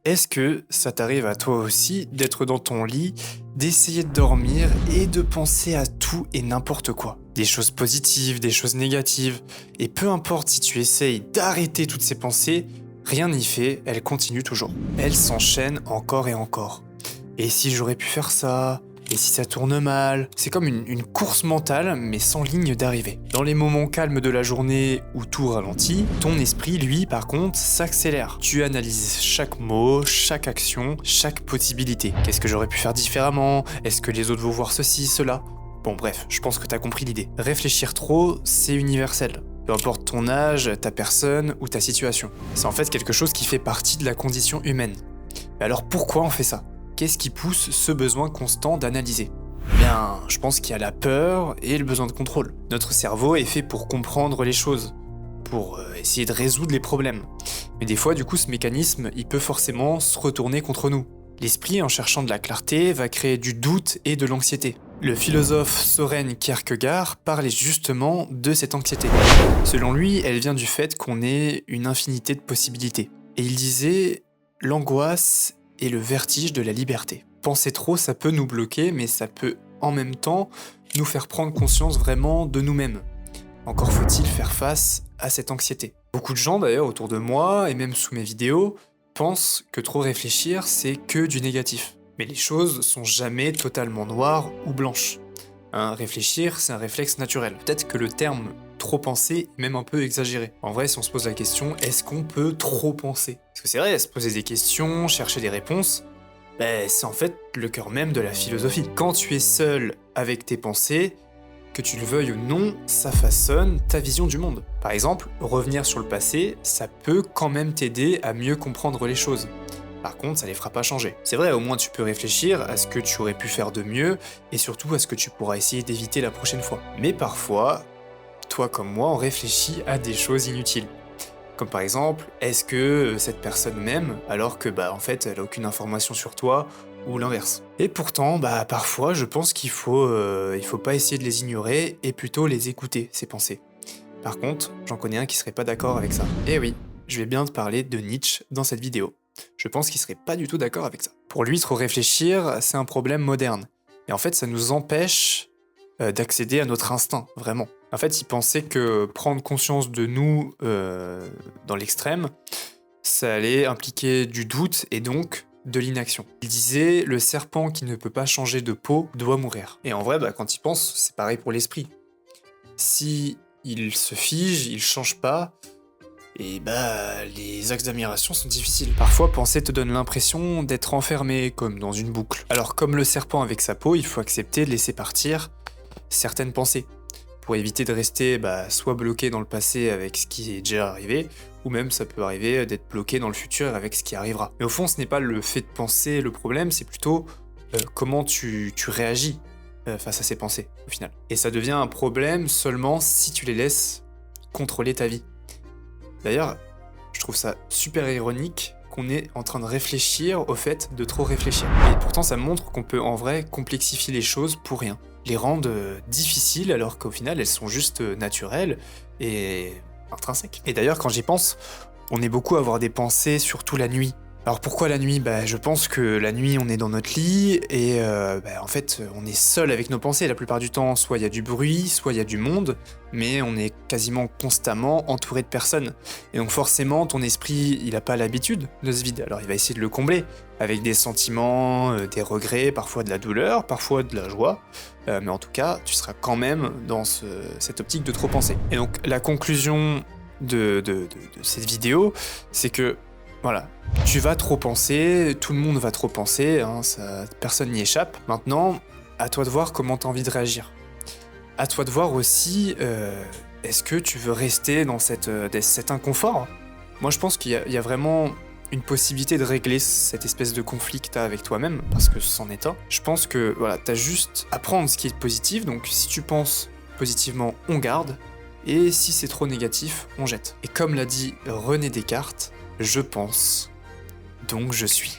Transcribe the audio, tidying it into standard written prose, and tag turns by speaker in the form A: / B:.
A: Est-ce que ça t'arrive à toi aussi d'être dans ton lit, d'essayer de dormir et de penser à tout et n'importe quoi? Des choses positives, des choses négatives, et peu importe si tu essayes d'arrêter toutes ces pensées, rien n'y fait, elles continuent toujours. Elles s'enchaînent encore et encore. Et si j'aurais pu faire ça? Et si ça tourne mal? C'est comme une course mentale, mais sans ligne d'arrivée. Dans les moments calmes de la journée où tout ralentit, ton esprit, lui, par contre, s'accélère. Tu analyses chaque mot, chaque action, chaque possibilité. Qu'est-ce que j'aurais pu faire différemment? Est-ce que les autres vont voir ceci, cela? Bon bref, je pense que t'as compris l'idée. Réfléchir trop, c'est universel. Peu importe ton âge, ta personne ou ta situation. C'est en fait quelque chose qui fait partie de la condition humaine. Mais alors pourquoi on fait ça? Qu'est-ce qui pousse ce besoin constant d'analyser? Bien, je pense qu'il y a la peur et le besoin de contrôle. Notre cerveau est fait pour comprendre les choses, pour essayer de résoudre les problèmes. Mais des fois, du coup, ce mécanisme, il peut forcément se retourner contre nous. L'esprit, en cherchant de la clarté, va créer du doute et de l'anxiété. Le philosophe Søren Kierkegaard parlait justement de cette anxiété. Selon lui, elle vient du fait qu'on ait une infinité de possibilités. Et il disait, l'angoisse et le vertige de la liberté. Penser trop, ça peut nous bloquer, mais ça peut en même temps nous faire prendre conscience vraiment de nous-mêmes. Encore faut-il faire face à cette anxiété. Beaucoup de gens d'ailleurs autour de moi, et même sous mes vidéos, pensent que trop réfléchir, c'est que du négatif. Mais les choses sont jamais totalement noires ou blanches. Réfléchir, c'est un réflexe naturel. Peut-être que le terme trop penser est même un peu exagéré. En vrai, si on se pose la question, est-ce qu'on peut trop penser? Parce que c'est vrai, se poser des questions, chercher des réponses, c'est en fait le cœur même de la philosophie. Quand tu es seul avec tes pensées, que tu le veuilles ou non, ça façonne ta vision du monde. Par exemple, revenir sur le passé, ça peut quand même t'aider à mieux comprendre les choses. Par contre, ça les fera pas changer. C'est vrai, au moins tu peux réfléchir à ce que tu aurais pu faire de mieux, et surtout à ce que tu pourras essayer d'éviter la prochaine fois. Mais parfois, toi comme moi, on réfléchit à des choses inutiles. Comme par exemple, est-ce que cette personne m'aime alors que en fait elle a aucune information sur toi, ou l'inverse. Et pourtant, parfois je pense qu'il faut pas essayer de les ignorer et plutôt les écouter, ces pensées. Par contre, j'en connais un qui serait pas d'accord avec ça. Et oui, je vais bien te parler de Nietzsche dans cette vidéo. Je pense qu'il serait pas du tout d'accord avec ça. Pour lui, trop réfléchir, c'est un problème moderne. Et en fait, ça nous empêche d'accéder à notre instinct, vraiment. En fait, il pensait que prendre conscience de nous dans l'extrême, ça allait impliquer du doute et donc de l'inaction. Il disait, le serpent qui ne peut pas changer de peau doit mourir. Et en vrai, quand il pense, c'est pareil pour l'esprit. Si il se fige, il change pas, et les axes d'amélioration sont difficiles. Parfois, penser te donne l'impression d'être enfermé, comme dans une boucle. Alors comme le serpent avec sa peau, il faut accepter de laisser partir certaines pensées, pour éviter de rester soit bloqué dans le passé avec ce qui est déjà arrivé, ou même ça peut arriver d'être bloqué dans le futur avec ce qui arrivera. Mais au fond, ce n'est pas le fait de penser le problème, c'est plutôt comment tu réagis face à ces pensées, au final. Et ça devient un problème seulement si tu les laisses contrôler ta vie. D'ailleurs, je trouve ça super ironique qu'on est en train de réfléchir au fait de trop réfléchir. Et pourtant, ça montre qu'on peut en vrai complexifier les choses pour rien. Les rendre difficiles alors qu'au final, elles sont juste naturelles et intrinsèques. Et d'ailleurs, quand j'y pense, on est beaucoup à avoir des pensées, surtout la nuit. Alors pourquoi la nuit? Je pense que la nuit, on est dans notre lit et en fait, on est seul avec nos pensées la plupart du temps. Soit il y a du bruit, soit il y a du monde, mais on est quasiment constamment entouré de personnes. Et donc forcément, ton esprit, il n'a pas l'habitude de ce vide. Alors il va essayer de le combler avec des sentiments, des regrets, parfois de la douleur, parfois de la joie. Mais en tout cas, tu seras quand même dans cette optique de trop penser. Et donc la conclusion de cette vidéo, c'est que voilà, tu vas trop penser, tout le monde va trop penser, personne n'y échappe. Maintenant, à toi de voir comment tu as envie de réagir. À toi de voir aussi, est-ce que tu veux rester dans cet inconfort? Moi, je pense qu'il y a vraiment une possibilité de régler cette espèce de conflit que tu as avec toi-même, parce que c'en est un. Je pense que tu as juste à prendre ce qui est positif, donc si tu penses positivement, on garde, et si c'est trop négatif, on jette. Et comme l'a dit René Descartes, je pense, donc je suis.